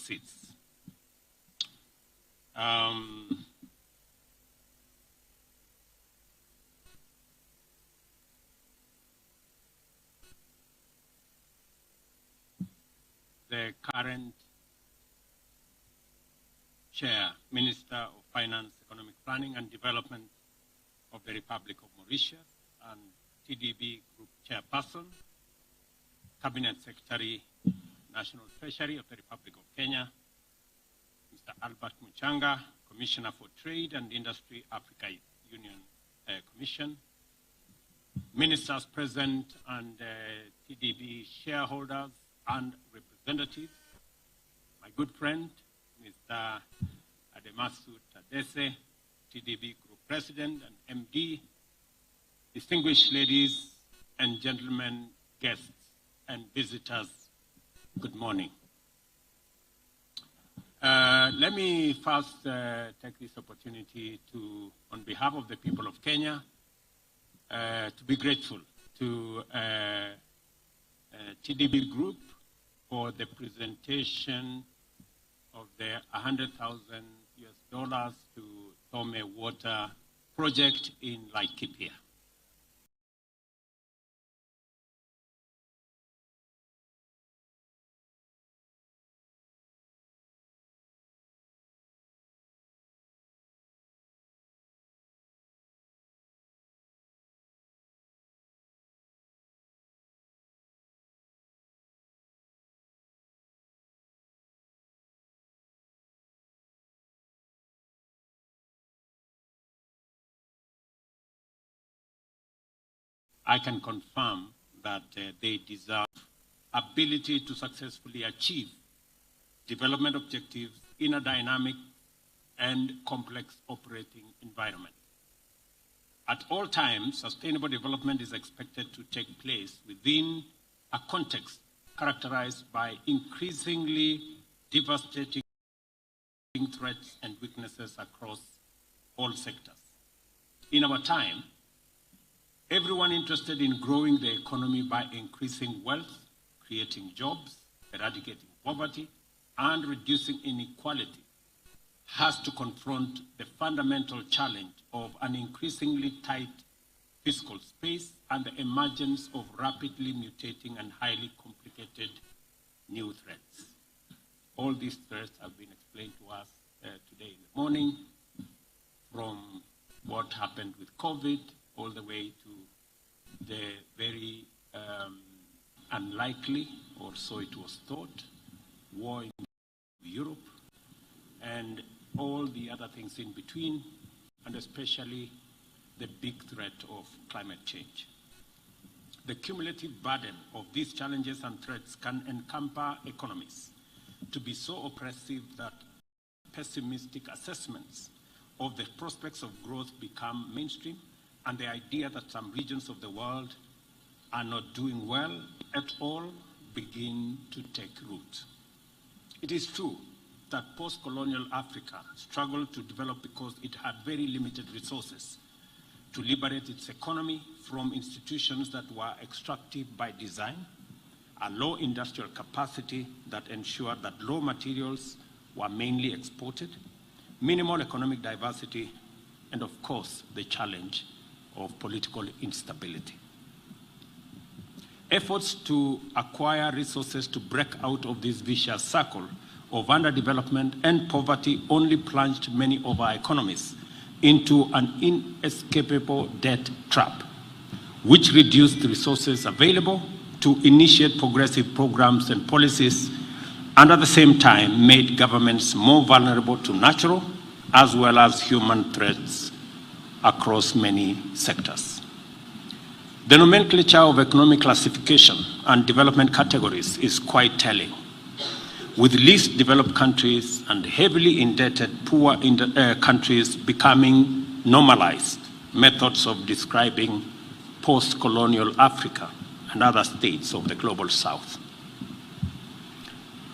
seats. The current Chair, Minister of Finance, Economic Planning and Development of the Republic of Mauritius, and TDB Group Chairperson, Cabinet Secretary, National Treasury of the Republic of Kenya, Mr. Albert Muchanga, Commissioner for Trade and Industry, Africa Union Commission, Ministers present and TDB shareholders and representatives, my good friend, Mr. Ademasu Tadese, TDB Group President and MD, distinguished ladies and gentlemen, guests and visitors, good morning. Let me first take this opportunity to, on behalf of the people of Kenya, to be grateful to TDB Group for the presentation of the $100,000 to Tome Water project in Laikipia. I can confirm that they deserve ability to successfully achieve development objectives in a dynamic and complex operating environment. At all times, sustainable development is expected to take place within a context characterized by increasingly devastating threats and weaknesses across all sectors. In our time, everyone interested in growing the economy by increasing wealth, creating jobs, eradicating poverty, and reducing inequality has to confront the fundamental challenge of an increasingly tight fiscal space and the emergence of rapidly mutating and highly complicated new threats. All these threats have been explained to us today in the morning, from what happened with COVID all the way to the very unlikely, or so it was thought, war in Europe, and all the other things in between, and especially the big threat of climate change. The cumulative burden of these challenges and threats can encumber economies to be so oppressive that pessimistic assessments of the prospects of growth become mainstream, and the idea that some regions of the world are not doing well at all begin to take root. It is true that post-colonial Africa struggled to develop because it had very limited resources to liberate its economy from institutions that were extractive by design, a low industrial capacity that ensured that raw materials were mainly exported, minimal economic diversity, and of course, the challenge of political instability. Efforts to acquire resources to break out of this vicious circle of underdevelopment and poverty only plunged many of our economies into an inescapable debt trap, which reduced the resources available to initiate progressive programs and policies, and at the same time made governments more vulnerable to natural as well as human threats across many sectors. The nomenclature of economic classification and development categories is quite telling, with least developed countries and heavily indebted poor countries becoming normalized methods of describing post-colonial Africa and other states of the global south.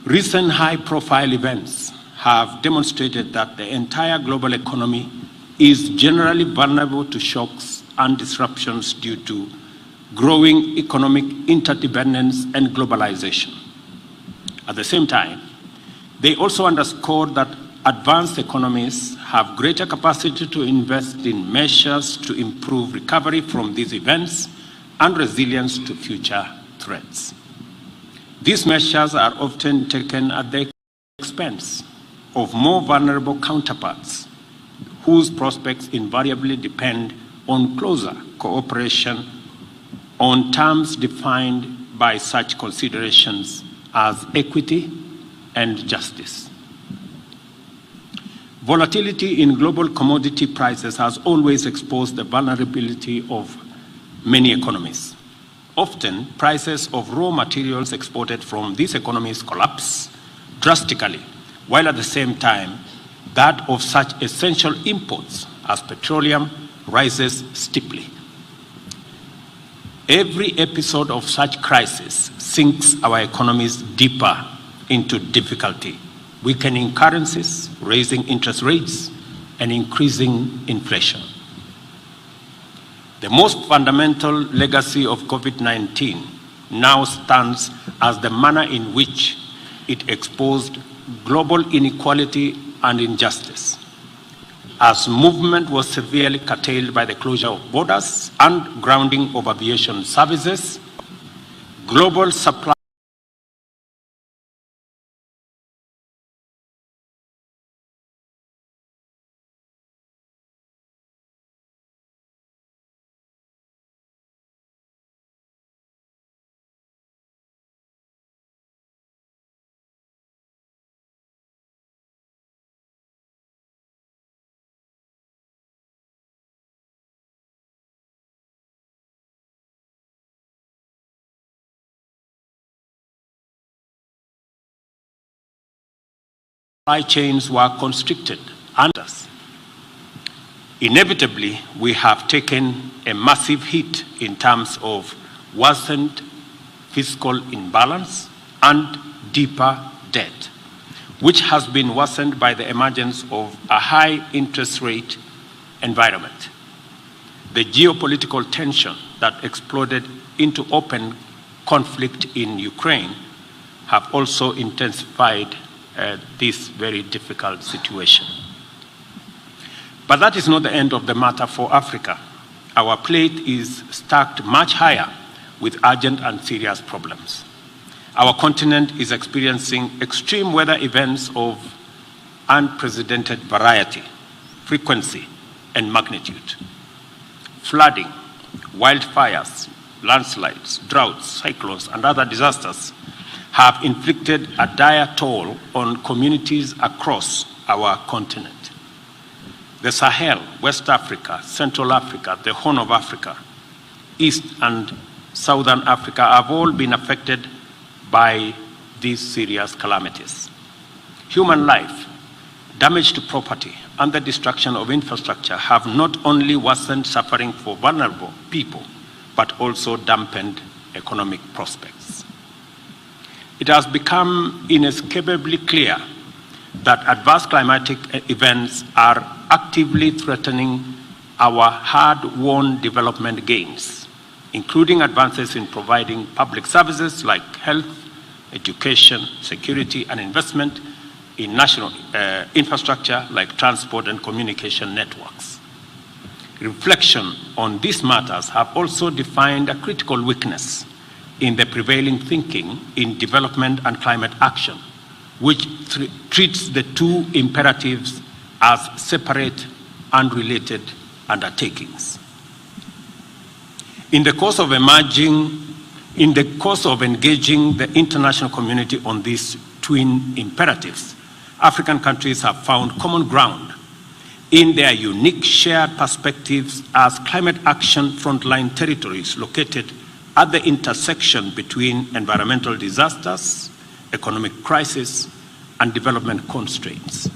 Recent high-profile events have demonstrated that the entire global economy is generally vulnerable to shocks and disruptions due to growing economic interdependence and globalization. At the same time, They also underscored that advanced economies have greater capacity to invest in measures to improve recovery from these events and resilience to future threats. These measures are often taken at the expense of more vulnerable counterparts, whose prospects invariably depend on closer cooperation on terms defined by such considerations as equity and justice. Volatility in global commodity prices has always exposed the vulnerability of many economies. Often, prices of raw materials exported from these economies collapse drastically, while at the same time, that of such essential imports as petroleum rises steeply. Every episode of such crisis sinks our economies deeper into difficulty, weakening currencies, raising interest rates, and increasing inflation. The most fundamental legacy of COVID-19 now stands as the manner in which it exposed global inequality and injustice. As movement was severely curtailed by the closure of borders and grounding of aviation services, global supply chains were constricted and inevitably we have taken a massive hit in terms of worsened fiscal imbalance and deeper debt, which has been worsened by the emergence of a high interest rate environment. The geopolitical tension that exploded into open conflict in Ukraine have also intensified this very difficult situation. But that is not the end of the matter for Africa. Our plate is stacked much higher with urgent and serious problems. Our continent is experiencing extreme weather events of unprecedented variety, frequency, and magnitude. Flooding, wildfires, landslides, droughts, cyclones, and other disasters have inflicted a dire toll on communities across our continent. The Sahel, West Africa, Central Africa, the Horn of Africa, East and Southern Africa have all been affected by these serious calamities. Human life, damage to property, and the destruction of infrastructure have not only worsened suffering for vulnerable people, but also dampened economic prospects. It has become inescapably clear that adverse climatic events are actively threatening our hard-won development gains, including advances in providing public services like health, education, security, and investment in national infrastructure like transport and communication networks. Reflection on these matters have also defined a critical weakness in the prevailing thinking in development and climate action, which treats the two imperatives as separate, unrelated undertakings. In the course of engaging the international community on these twin imperatives, African countries have found common ground in their unique shared perspectives as climate action frontline territories located at the intersection between environmental disasters, economic crisis, and development constraints.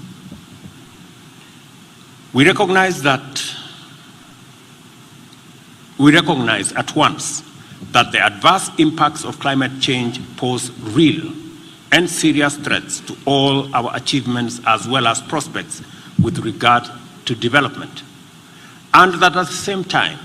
We recognize at once that the adverse impacts of climate change pose real and serious threats to all our achievements as well as prospects with regard to development, and that at the same time,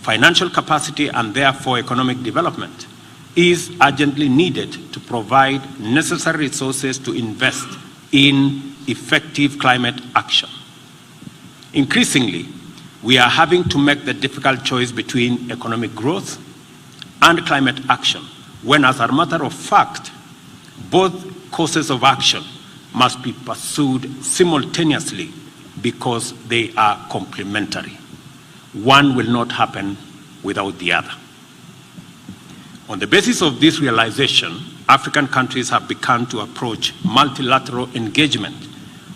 financial capacity and therefore economic development is urgently needed to provide necessary resources to invest in effective climate action. Increasingly, we are having to make the difficult choice between economic growth and climate action, when, as a matter of fact, both courses of action must be pursued simultaneously because they are complementary. One will not happen without the other. On the basis of this realization, African countries have begun to approach multilateral engagement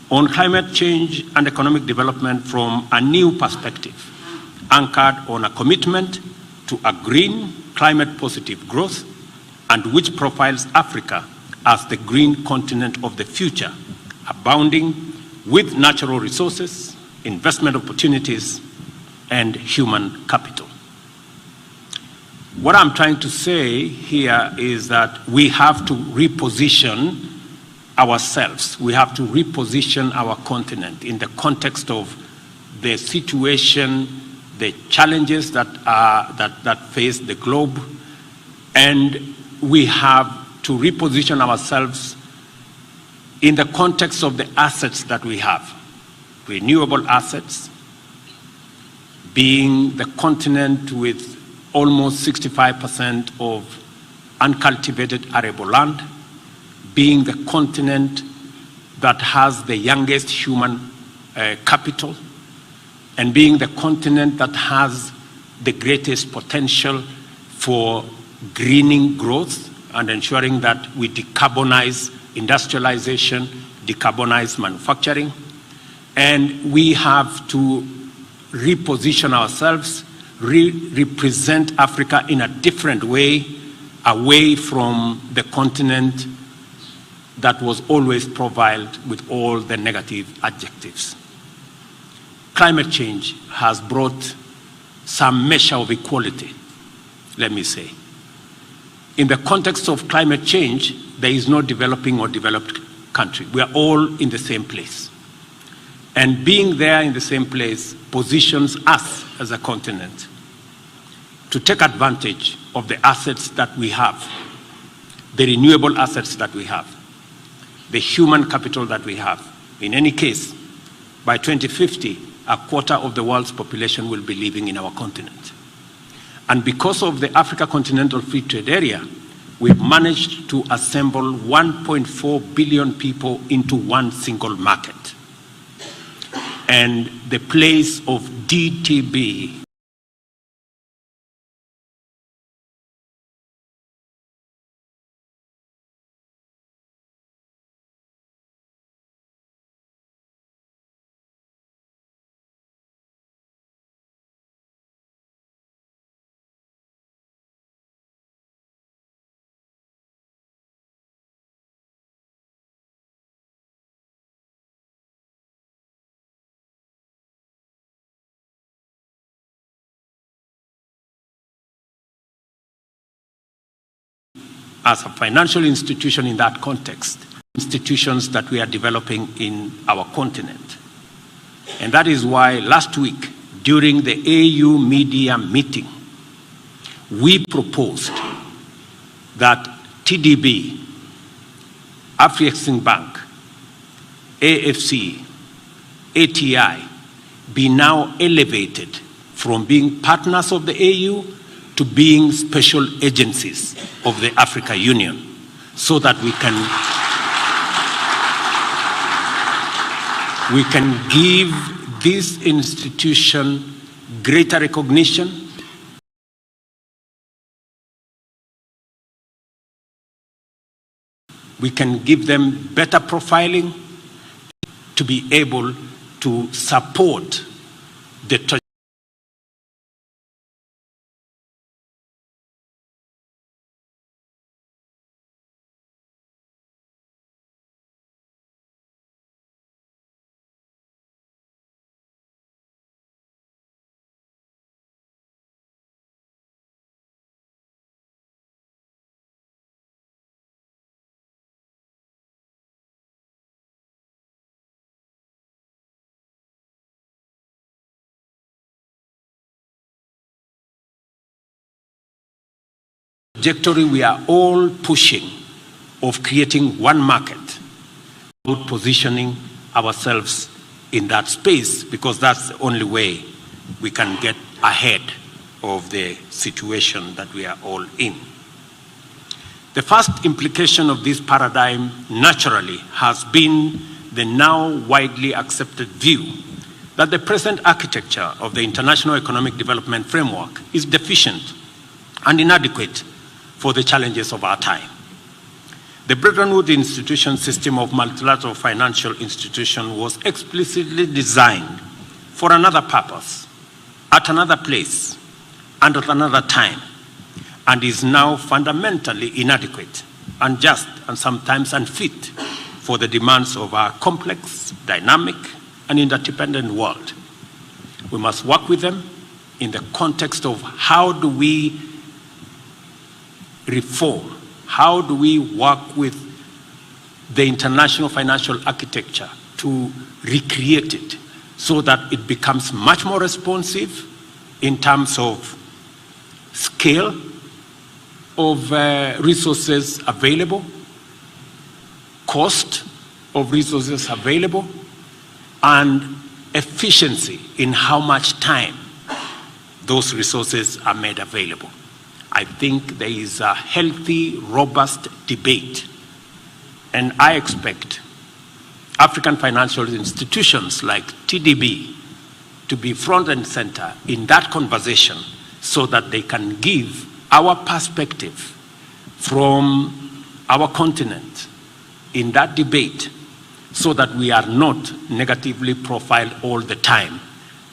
on climate change and economic development from a new perspective, anchored on a commitment to a green, climate-positive growth, and which profiles Africa as the green continent of the future, abounding with natural resources, investment opportunities, and human capital. What I'm trying to say here is that we have to reposition ourselves. We have to reposition our continent in the context of the situation, the challenges that face the globe, and we have to reposition ourselves in the context of the assets that we have. Renewable assets, being the continent with almost 65% of uncultivated arable land, being the continent that has the youngest human capital, and being the continent that has the greatest potential for greening growth and ensuring that we decarbonize industrialization, decarbonize manufacturing. And we have to reposition ourselves, represent Africa in a different way, away from the continent that was always profiled with all the negative adjectives. Climate change has brought some measure of equality, let me say. In the context of climate change, there is no developing or developed country. We are all in the same place. And being there in the same place positions us as a continent to take advantage of the assets that we have, the renewable assets that we have, the human capital that we have. In any case, by 2050, a quarter of the world's population will be living in our continent. And because of the Africa Continental Free Trade Area, we've managed to assemble 1.4 billion people into one single market. And the place of DTB as a financial institution in that context, institutions that we are developing in our continent. And that is why last week, during the AU media meeting, we proposed that TDB, Afreximbank, AFC, ATI be now elevated from being partners of the AU to being special agencies of the Africa Union, so that we can give this institution greater recognition, we can give them better profiling to be able to support the trajectory we are all pushing of creating one market, positioning ourselves in that space, because that's the only way we can get ahead of the situation that we are all in. The first implication of this paradigm naturally has been the now widely accepted view that the present architecture of the international economic development framework is deficient and inadequate for the challenges of our time. The Bretton Woods institution system of multilateral financial institution was explicitly designed for another purpose, at another place, and at another time, and is now fundamentally inadequate, unjust, and sometimes unfit for the demands of our complex, dynamic, and interdependent world. We must work with them in the context of how do we reform, how do we work with the international financial architecture to recreate it so that it becomes much more responsive in terms of scale of resources available, cost of resources available, and efficiency in how much time those resources are made available. I think there is a healthy, robust debate, and I expect African financial institutions like TDB to be front and center in that conversation so that they can give our perspective from our continent in that debate so that we are not negatively profiled all the time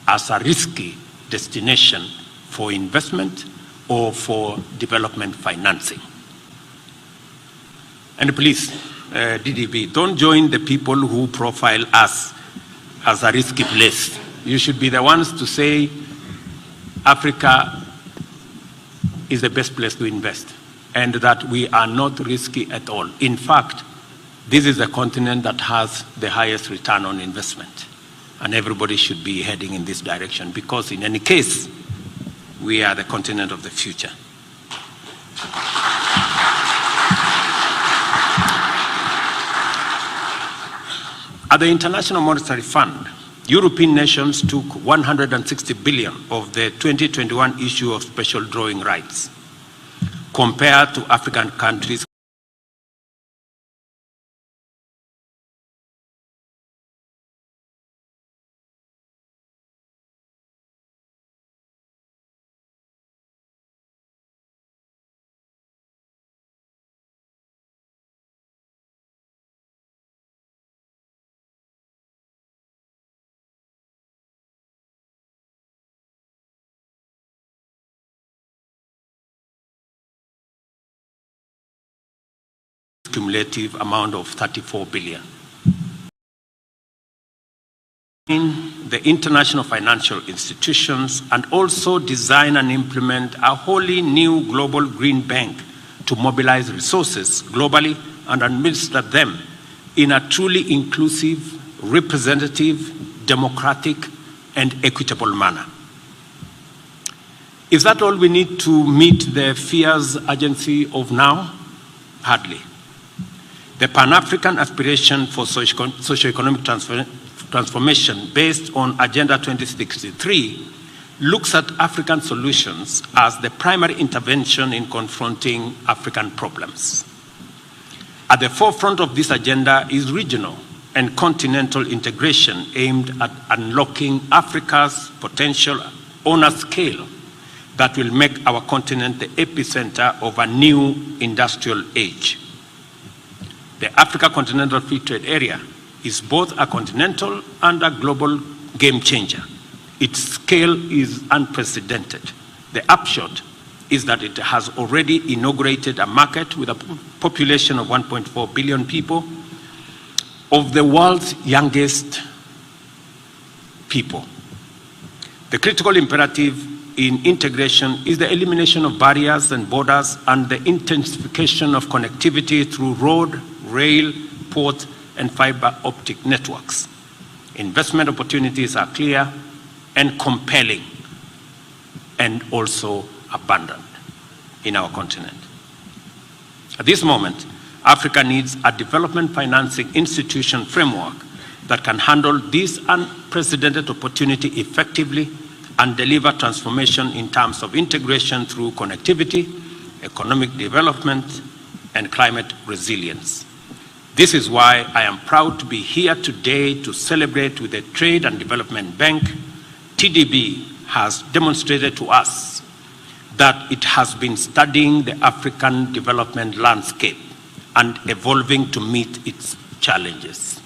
as a risky destination for investment or for development financing. And please, DDB, don't join the people who profile us as a risky place. You should be the ones to say Africa is the best place to invest and that we are not risky at all. In fact, this is a continent that has the highest return on investment, and everybody should be heading in this direction because in any case, we are the continent of the future. At the International Monetary Fund, European nations took 160 billion of the 2021 issue of special drawing rights, compared to African countries cumulative amount of 34 billion. In the international financial institutions and also design and implement a wholly new global green bank to mobilize resources globally and administer them in a truly inclusive, representative, democratic, and equitable manner. Is that all we need to meet the fears urgency of now? Hardly. The Pan-African aspiration for socio-economic transformation based on Agenda 2063 looks at African solutions as the primary intervention in confronting African problems. At the forefront of this agenda is regional and continental integration aimed at unlocking Africa's potential on a scale that will make our continent the epicenter of a new industrial age. The Africa Continental Free Trade Area is both a continental and a global game changer. Its scale is unprecedented. The upshot is that it has already inaugurated a market with a population of 1.4 billion people, of the world's youngest people. The critical imperative in integration is the elimination of barriers and borders and the intensification of connectivity through road, rail, port, and fiber optic networks. Investment opportunities are clear and compelling and also abundant in our continent. At this moment, Africa needs a development financing institution framework that can handle this unprecedented opportunity effectively and deliver transformation in terms of integration through connectivity, economic development, and climate resilience. This is why I am proud to be here today to celebrate with the Trade and Development Bank. TDB has demonstrated to us that it has been studying the African development landscape and evolving to meet its challenges.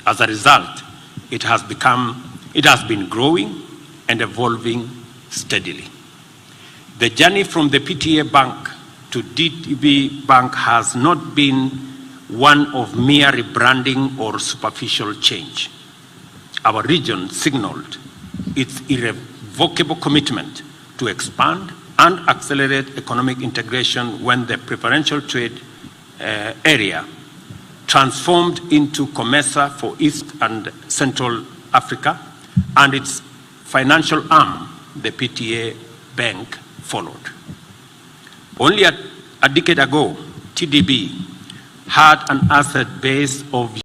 As a result, it has been growing and evolving steadily. The journey from the PTA Bank to TDB Bank has not been one of mere rebranding or superficial change. Our region signaled its irrevocable commitment to expand and accelerate economic integration when the preferential trade area transformed into COMESA for East and Central Africa, and its financial arm, the PTA Bank, followed. Only a decade ago, TDB had an asset base of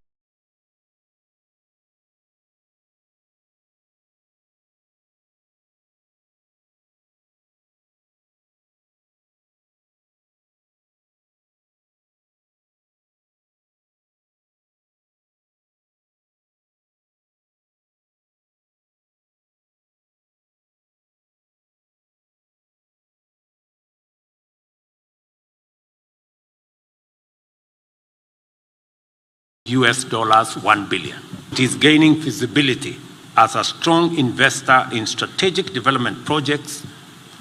US $1 billion. It is gaining visibility as a strong investor in strategic development projects.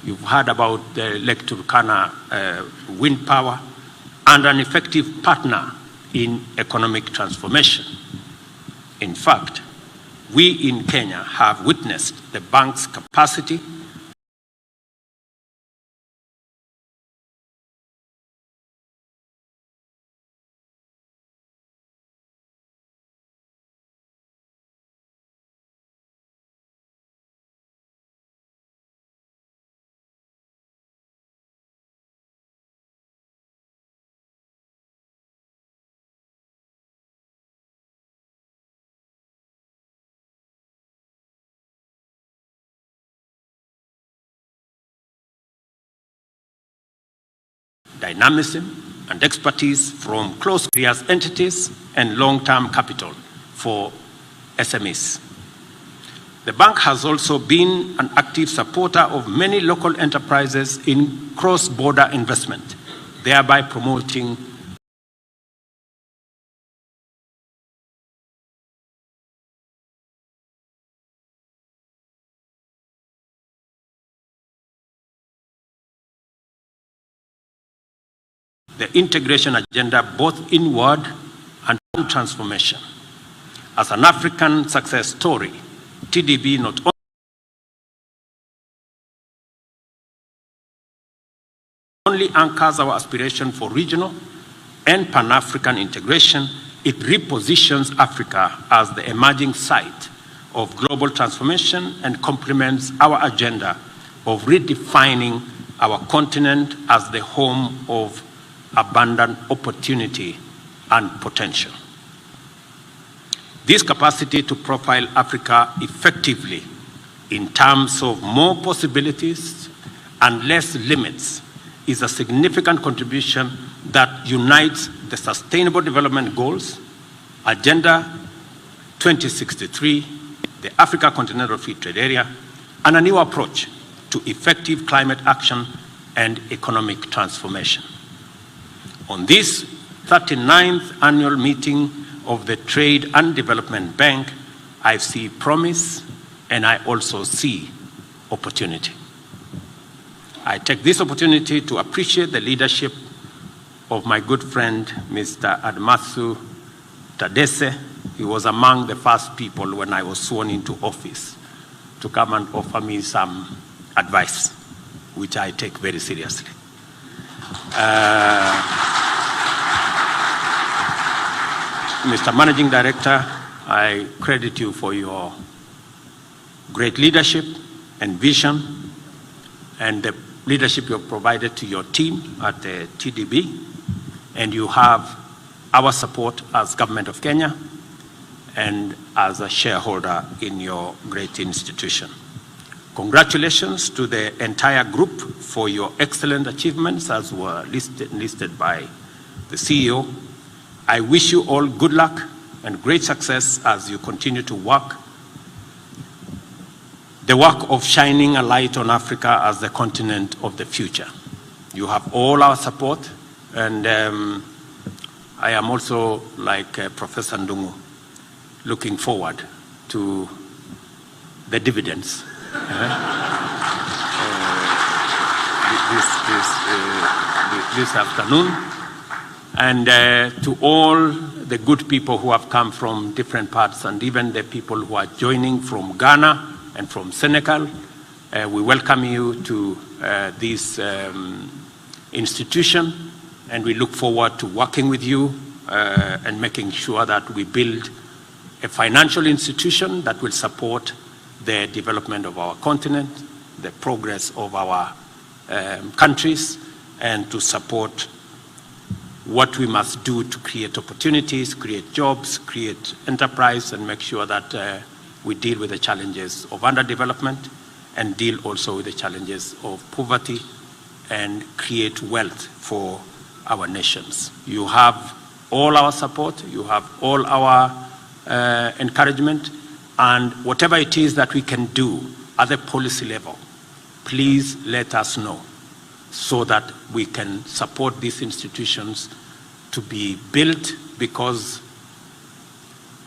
You've heard about the Lake Turkana wind power, and an effective partner in economic transformation. In fact, we in Kenya have witnessed the bank's capacity dynamism and expertise from close peers entities and long-term capital for SMEs. The bank has also been an active supporter of many local enterprises in cross-border investment, thereby promoting the integration agenda both inward and transformation. As an African success story, TDB not only anchors our aspiration for regional and Pan-African integration, it repositions Africa as the emerging site of global transformation and complements our agenda of redefining our continent as the home of abundant opportunity and potential. This capacity to profile Africa effectively in terms of more possibilities and less limits is a significant contribution that unites the Sustainable Development Goals, Agenda 2063, the Africa Continental Free Trade Area, and a new approach to effective climate action and economic transformation. On this 39th annual meeting of the Trade and Development Bank, I see promise and I also see opportunity. I take this opportunity to appreciate the leadership of my good friend, Mr. Admathu Tadesse. He was among the first people when I was sworn into office to come and offer me some advice, which I take very seriously. Mr. Managing Director, I credit you for your great leadership and vision and the leadership you have provided to your team at the TDB. and you have our support as Government of Kenya and as a shareholder in your great institution. Congratulations to the entire group for your excellent achievements as were listed by the CEO. I wish you all good luck and great success as you continue to work the work of shining a light on Africa as the continent of the future. You have all our support, and I am also, like Professor Ndungu, looking forward to the dividends this afternoon. And to all the good people who have come from different parts, and even the people who are joining from Ghana and from Senegal, we welcome you to this institution, and we look forward to working with you and making sure that we build a financial institution that will support the development of our continent, the progress of our countries, and to support what we must do to create opportunities, create jobs, create enterprise, and make sure that we deal with the challenges of underdevelopment and deal also with the challenges of poverty and create wealth for our nations. You have all our support, you have all our encouragement, and whatever it is that we can do at the policy level, please let us know so that we can support these institutions to be built, because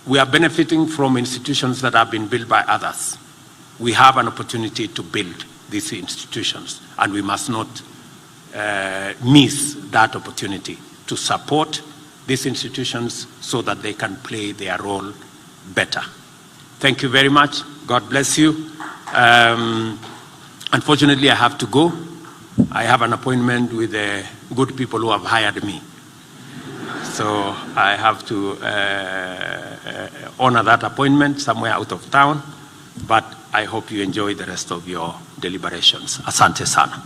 we are benefiting from institutions that have been built by others. We have an opportunity to build these institutions, and we must not miss that opportunity to support these institutions so that they can play their role better. Thank you very much. God bless you. Unfortunately, I have to go. I have an appointment with the good people who have hired me. So I have to honor that appointment somewhere out of town, but I hope you enjoy the rest of your deliberations. Asante sana.